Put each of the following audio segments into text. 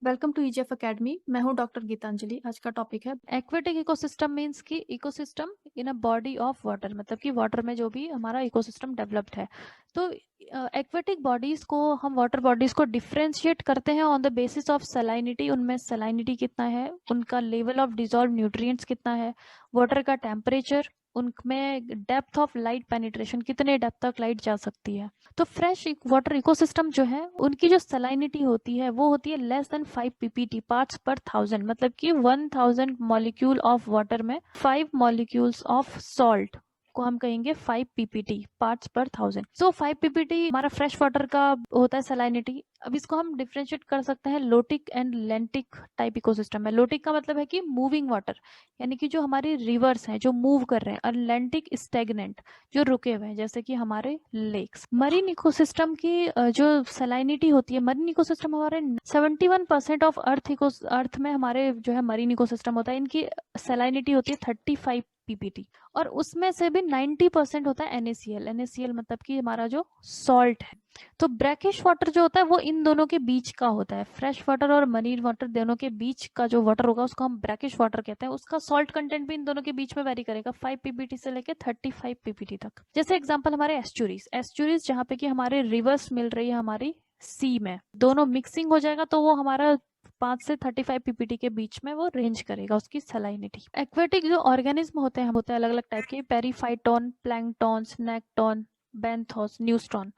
Welcome to EGF academy. मैं हूं doctor Geetanjali. आज का टॉपिक है एक्वेटिक इकोसिस्टम। मींस कि ecosystem in a body of water, मतलब कि वाटर में जो भी हमारा इकोसिस्टम डेवलप्ड है। तो एक्वेटिक बॉडीज को हम वाटर बॉडीज को डिफरेंशिएट करते हैं ऑन द बेसिस ऑफ सलाइनिटी। उनमें सलाइनिटी कितना है, उनका लेवल ऑफ डिजॉल्व न्यूट्रिएंट्स कितना है, वाटर का टेम्परेचर, उनमें डेप्थ ऑफ लाइट पेनिट्रेशन, कितने डेप्थ तक लाइट जा सकती है। तो फ्रेश वाटर इकोसिस्टम जो है उनकी जो सलाइनिटी होती है वो होती है लेस देन 5 पीपीटी पार्ट्स पर थाउजेंड, मतलब कि 1000 मॉलिक्यूल ऑफ वाटर में 5 मॉलिक्यूल्स ऑफ सॉल्ट को हम कहेंगे 5 पीपीटी पार्ट्स पर थाउजेंड। सो 5 पीपीटी हमारा फ्रेश वाटर का होता है सलाइनिटी। अब इसको हम डिफ्रेंशिएट कर सकते हैं लोटिक एंड लेंटिक टाइप इकोसिस्टम में। लोटिक का मतलब है कि मूविंग वाटर, यानी कि जो हमारी रिवर्स हैं जो मूव कर रहे हैं, और लेंटिक स्टेगनेंट जो रुके हुए हैं, जैसे कि हमारे लेक्स। मरीन इकोसिस्टम की जो सलाइनिटी होती है, मरीन इकोसिस्टम हमारे 71% ऑफ अर्थ में हमारे जो है मरीन इकोसिस्टम होता है, इनकी सलाइनिटी होती है 35 पीपीटी, और उसमें से भी 90% होता है NaCl। NaCl मतलब कि हमारा जो सॉल्ट है। तो ब्रैकिश वाटर जो होता है वो इन दोनों के बीच का होता है। फ्रेश वाटर और मरीन वाटर दोनों के बीच का जो वाटर होगा उसको हम ब्रैकिश वाटर कहते हैं। उसका सॉल्ट कंटेंट भी इन दोनों के बीच में वेरी करेगा 5 पीपीटी से लेके 35 पीपीटी तक। जैसे एग्जांपल हमारे एस्चुरीज जहाँ पे कि हमारे रिवर्स मिल रही है हमारी सी में, दोनों मिक्सिंग हो जाएगा तो वो हमारा 5 से 35 पीपीटी के बीच में वो रेंज करेगा उसकी सलाइनिटी। एक्वेटिक जो ऑर्गेनिज्म होते हैं अलग अलग टाइप के, पेरीफाइटोन, प्लैंकटॉन्स, नेक्टॉन, बेंथोस, न्यूस्टॉन।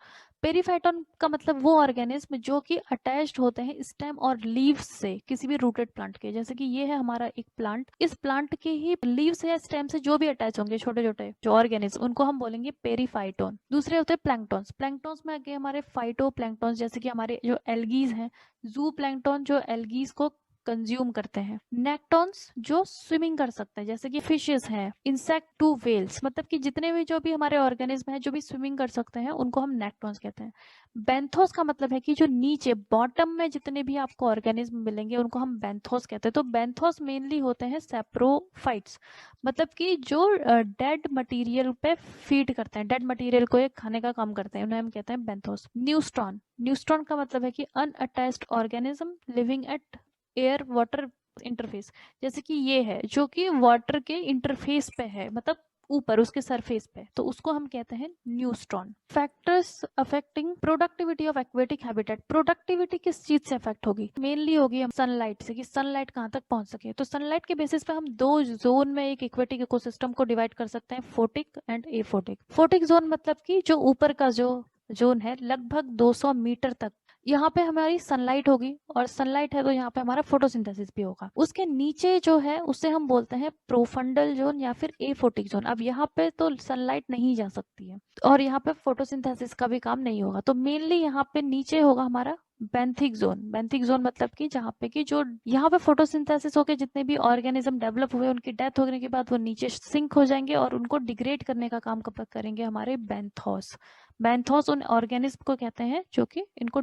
पेरीफाइटोन का मतलब वो ऑर्गेनिज्म जो कि अटैच्ड होते हैं स्टेम और लीव्स से किसी भी रूटेड प्लांट के। जैसे कि ये है हमारा एक प्लांट, इस प्लांट के ही लीव्स या स्टेम से जो भी अटैच होंगे छोटे छोटे जो ऑर्गेनिज्म, उनको हम बोलेंगे पेरीफाइटोन। दूसरे होते हैं प्लैंकटॉन्स। प्लैंकटॉन्स में आगे हमारे फाइटो प्लैंकटॉन्स, जैसे कि हमारे जो एल्गीज हैं, जू प्लैंकटॉन जो एल्गीज को कंज्यूम करते हैं। नेक्टॉन्स जो स्विमिंग कर सकते हैं, जैसे कि फिशेस हैं, इंसेक्ट टू वेल्स, मतलब कि जितने भी जो भी हमारे ऑर्गेनिज्म हैं जो भी स्विमिंग कर सकते हैं उनको हम नेक्टॉन्स कहते हैं। बेंथोस का मतलब है कि जो नीचे बॉटम में जितने भी आपको ऑर्गेनिज्म मिलेंगे उनको हम बेंथोस कहते हैं। तो बेंथोस मेनली होते हैं सैप्रोफाइट्स, मतलब कि जो डेड मटेरियल पे फीड करते हैं, डेड मटेरियल को एक खाने का काम करते हैं, उन्हें हम कहते हैं बेंथोस। न्यूस्ट्रॉन, न्यूस्ट्रॉन का मतलब है कि unattached organism living at air water interface, जैसे कि ये है जो कि वाटर के इंटरफेस पे है, मतलब ऊपर उसके सरफेस पे, तो उसको हम कहते हैं neuston. Factors affecting productivity of aquatic habitat. Productivity किस चीज से अफेक्ट होगी? मेनली होगी हम सनलाइट से, कि सनलाइट कहाँ तक पहुंच सके। तो सनलाइट के बेसिस पे हम दो जोन में एक एक्वेटिक इकोसिस्टम को डिवाइड कर सकते हैं, फोटिक एंड एफोटिक। फोटिक जोन मतलब कि जो ऊपर का जो जोन है लगभग 200 मीटर तक, यहाँ पे हमारी सनलाइट होगी, और सनलाइट है तो यहाँ पे हमारा फोटोसिंथेसिस भी होगा। उसके नीचे जो है उसे हम बोलते हैं प्रोफंडल जोन या फिर एफोटिक जोन। अब यहाँ पे तो सनलाइट नहीं जा सकती है और यहाँ पे फोटोसिंथेसिस का भी काम नहीं होगा, तो मेनली यहाँ पे नीचे होगा हमारा बेंथिक जोन। बेंथिक जोन मतलब कि जहाँ पे कि जो यहाँ पे फोटोसिंथेसिस होके जितने भी ऑर्गेनिज्म डेवलप हुए उनकी डेथ होने के बाद वो नीचे सिंक हो जाएंगे, और उनको डिग्रेड करने का काम कब करेंगे हमारे बेंथोस। बेंथोस उन ऑर्गेनिज्म को कहते हैं जो कि इनको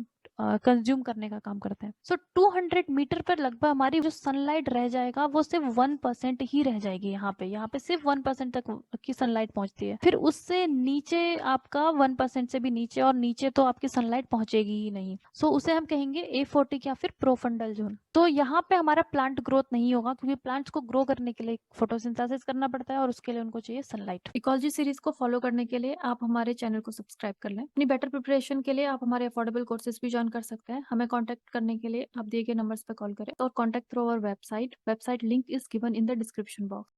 कंज्यूम करने का काम करते हैं। सो 200 मीटर पर लगभग हमारी जो सनलाइट रह जाएगा वो सिर्फ 1% ही रह जाएगी। यहाँ पे सिर्फ 1% तक की सनलाइट पहुंचती है। फिर उससे नीचे आपका 1% से भी नीचे, और नीचे तो आपकी सनलाइट पहुंचेगी ही नहीं। सो उसे हम कहेंगे एफोटिक या फिर प्रोफंडल जोन। तो यहाँ पे हमारा प्लांट ग्रोथ नहीं होगा, क्योंकि प्लांट्स को ग्रो करने के लिए फोटोसिंथेसिस करना पड़ता है और उसके लिए उनको चाहिए सनलाइट। इकोलॉजी सीरीज को फॉलो करने के लिए आप हमारे चैनल को सब्सक्राइब कर लें। अपनी बेटर प्रिपरेशन के लिए आप हमारे अफोर्डेबल कोर्सेज भी ज्वाइन कर सकते हैं। हमें कॉन्टैक्ट करने के लिए आप दिए गए नंबर्स पर कॉल करें और contact through our website link is given in the description box.